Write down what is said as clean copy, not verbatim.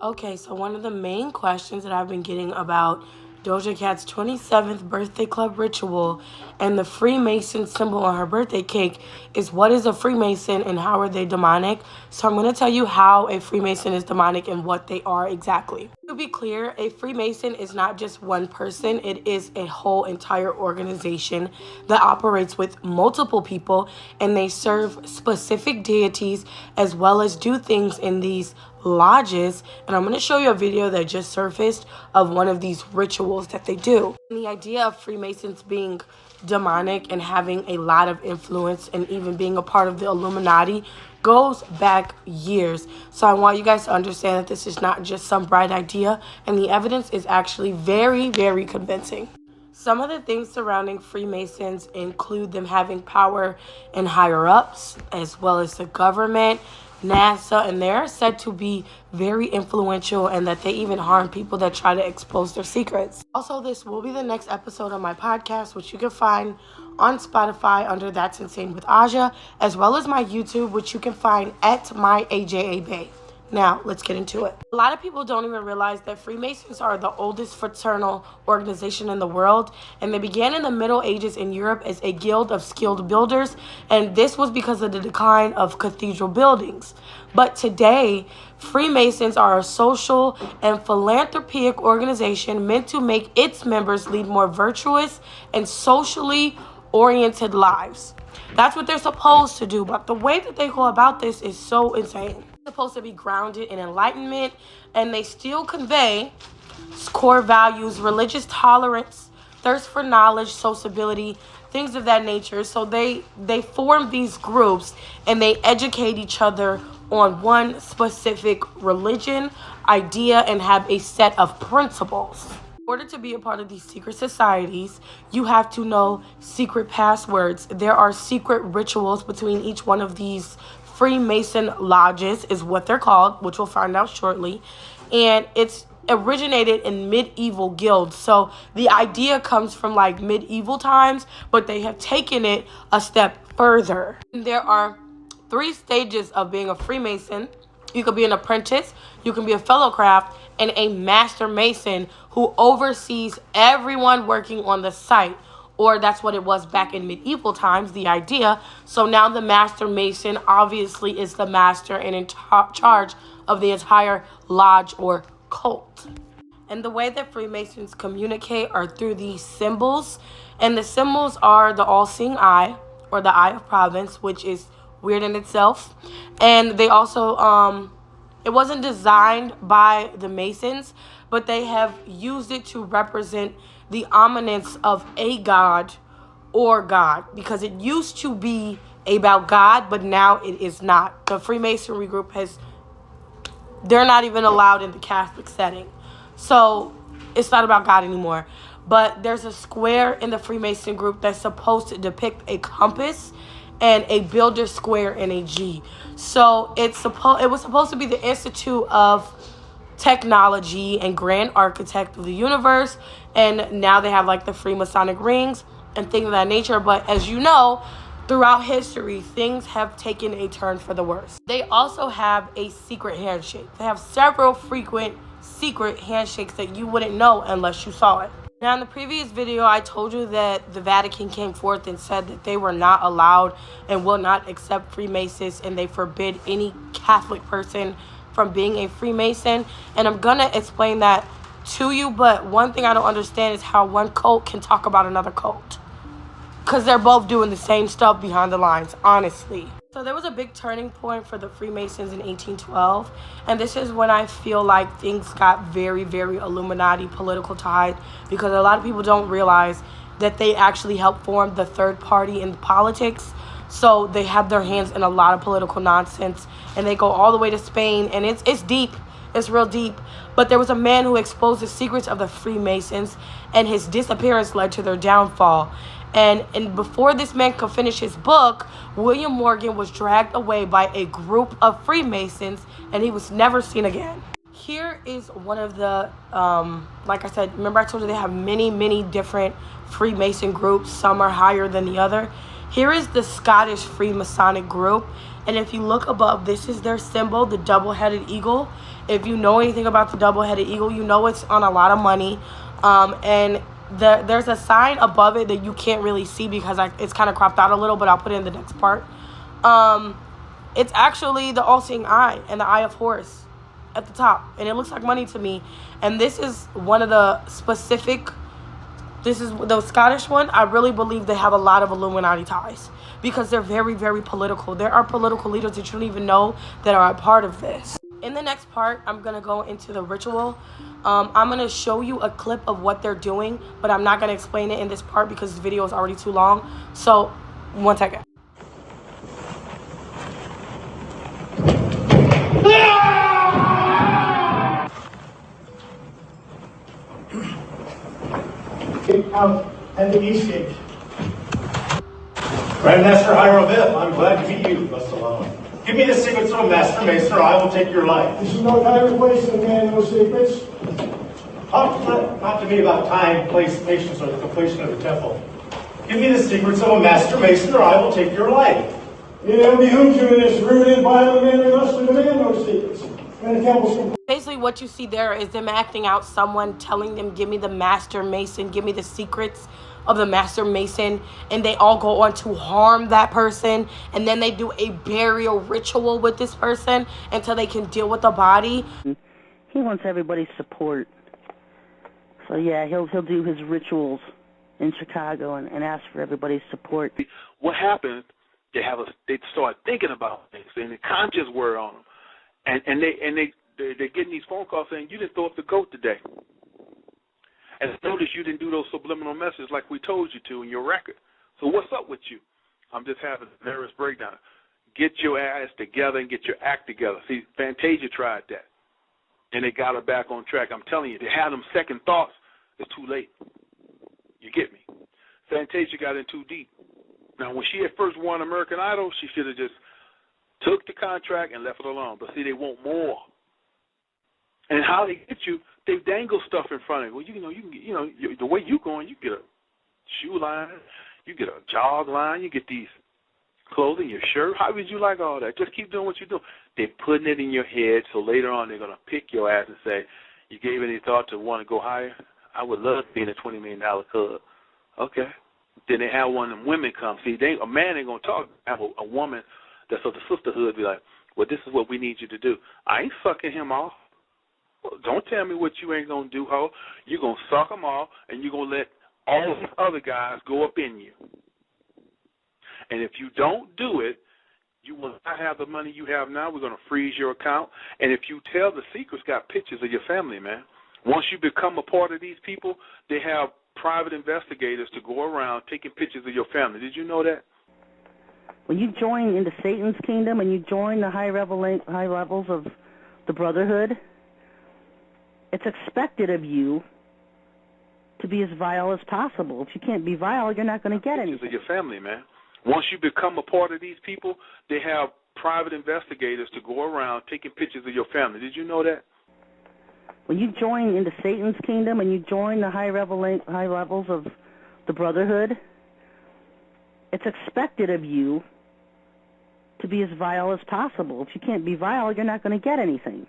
Okay, so one of the main questions that I've been getting about Doja Cat's 27th birthday club ritual and the Freemason symbol on her birthday cake is what is a Freemason and how are they demonic? So I'm going to tell you how a Freemason is demonic and what they are exactly. To be clear, a Freemason is not just one person, it is a whole entire organization that operates with multiple people and they serve specific deities as well as do things in these lodges. And I'm going to show you a video that just surfaced of one of these rituals that they do. And the idea of Freemasons being demonic and having a lot of influence and even being a part of the Illuminati goes back years. So I want you guys to understand that this is not just some bright idea, and the evidence is actually very, very convincing. Some of the things surrounding Freemasons include them having power in higher ups, as well as the government, NASA, and they're said to be very influential and that they even harm people that try to expose their secrets. Also, this will be the next episode of my podcast, which you can find on Spotify under That's Insane with Aja, as well as my YouTube, which you can find at my AJA Bay. Now, let's get into it. A lot of people don't even realize that Freemasons are the oldest fraternal organization in the world, and they began in the Middle Ages in Europe as a guild of skilled builders, and this was because of the decline of cathedral buildings. But today, Freemasons are a social and philanthropic organization meant to make its members lead more virtuous and socially oriented lives. That's what they're supposed to do, but the way that they go about this is so insane. Supposed to be grounded in enlightenment, and they still convey core values, religious tolerance, thirst for knowledge, sociability, things of that nature. So they form these groups and they educate each other on one specific religion, idea, and have a set of principles. In order to be a part of these secret societies, you have to know secret passwords. There are secret rituals between each one of these Freemason lodges is what they're called, which we'll find out shortly. And it's originated in medieval guilds. So the idea comes from like medieval times, but they have taken it a step further. There are 3 stages of being a Freemason. You could be an apprentice, you can be a fellow craft, and a master mason who oversees everyone working on the site. Or that's what it was back in medieval times, the idea. So now the master mason obviously is the master and in charge of the entire lodge or cult. And the way that Freemasons communicate are through these symbols. And the symbols are the all-seeing eye, or the eye of providence, which is weird in itself. And they also, it wasn't designed by the Masons, but they have used it to represent the ominence of a god or God, because it used to be about God, but now it is not. The Freemasonry group they're not even allowed in the Catholic setting. So it's not about God anymore. But there's a square in the Freemason group that's supposed to depict a compass and a builder square and a G. So it was supposed to be the institute of technology and grand architect of the universe, and now they have like the Freemasonic rings and things of that nature. But as you know, throughout history, things have taken a turn for the worse. They also have a secret handshake. They have several frequent secret handshakes that you wouldn't know unless you saw it. Now, in the previous video, I told you that the Vatican came forth and said that they were not allowed and will not accept Freemasons, and they forbid any Catholic person from being a Freemason. And I'm going to explain that to you, but one thing I don't understand is how one cult can talk about another cult. Because they're both doing the same stuff behind the lines, honestly. So there was a big turning point for the Freemasons in 1812, and this is when I feel like things got very, very Illuminati political tied, because a lot of people don't realize that they actually helped form the third party in politics. So they have their hands in a lot of political nonsense, and they go all the way to Spain, and it's deep. It's real deep. But there was a man who exposed the secrets of the Freemasons, and his disappearance led to their downfall. And before this man could finish his book, William Morgan was dragged away by a group of Freemasons, and he was never seen again. Here is one of the, like I said, remember I told you they have many, many different Freemason groups. Some are higher than the other. Here is the Scottish Freemasonic group. And if you look above, this is their symbol, the double-headed eagle. If you know anything about the double-headed eagle, you know it's on a lot of money. And there's a sign above it that you can't really see because it's kind of cropped out a little, but I'll put it in the next part. It's actually the all-seeing eye and the eye of Horus at the top. And it looks like money to me. And this is one of the specific... This is the Scottish one. I really believe they have a lot of Illuminati ties because they're very, very political. There are political leaders that you don't even know that are a part of this. In the next part, I'm going to go into the ritual. I'm going to show you a clip of what they're doing, but I'm not going to explain it in this part because this video is already too long. So, one second. Out at the East Gate. Grandmaster Hierophant, I'm glad to meet you, thus alone. Give me the secrets of a Master Mason, or I will take your life. This is no time or place to demand no secrets. Talk not to me about time, place, patience, or the completion of the temple. Give me the secrets of a Master Mason, or I will take your life. It behooves you in this rooted and violent manner thus to demand no secrets. When the temple's complete. Basically, what you see there is them acting out someone telling them, give me the Master Mason, give me the secrets of the Master Mason, and they all go on to harm that person, and then they do a burial ritual with this person until they can deal with the body. He wants everybody's support. So yeah, he'll do his rituals in Chicago and ask for everybody's support. What happens, they start thinking about things, and the conscious word on them. And they're getting these phone calls saying, you didn't throw up the goat today. And notice you didn't do those subliminal messages like we told you to in your record. So what's up with you? I'm just having a nervous breakdown. Get your ass together and get your act together. See, Fantasia tried that, and they got her back on track. I'm telling you, they had them second thoughts. It's too late. You get me? Fantasia got in too deep. Now, when she had first won American Idol, she should have just took the contract and left it alone. But see, they want more. And how they get you, they dangle stuff in front of you. Well, you can get, the way you going, you get a shoe line, you get a jog line, you get these clothing, your shirt. How would you like all that? Just keep doing what you're doing. They're putting it in your head, so later on they're going to pick your ass and say, you gave any thought to want to go higher? I would love to be in a $20 million club. Okay. Then they have one of them women come. See, a man ain't going to talk. Have a woman that's of the sisterhood be like, well, this is what we need you to do. I ain't sucking him off. Don't tell me what you ain't going to do, ho. You're going to suck them off, and you're going to let all these other guys go up in you. And if you don't do it, you will not have the money you have now. We're going to freeze your account. And if you tell the secrets, got pictures of your family, man. Once you become a part of these people, they have private investigators to go around taking pictures of your family. Did you know that? When you join into Satan's kingdom and you join the high levels of the Brotherhood, it's expected of you to be as vile as possible. If you can't be vile, you're not going to get anything. Pictures of your family, man. Once you become a part of these people, they have private investigators to go around taking pictures of your family. Did you know that? When you join into Satan's kingdom and you join the high levels of the Brotherhood, it's expected of you to be as vile as possible. If you can't be vile, you're not going to get anything.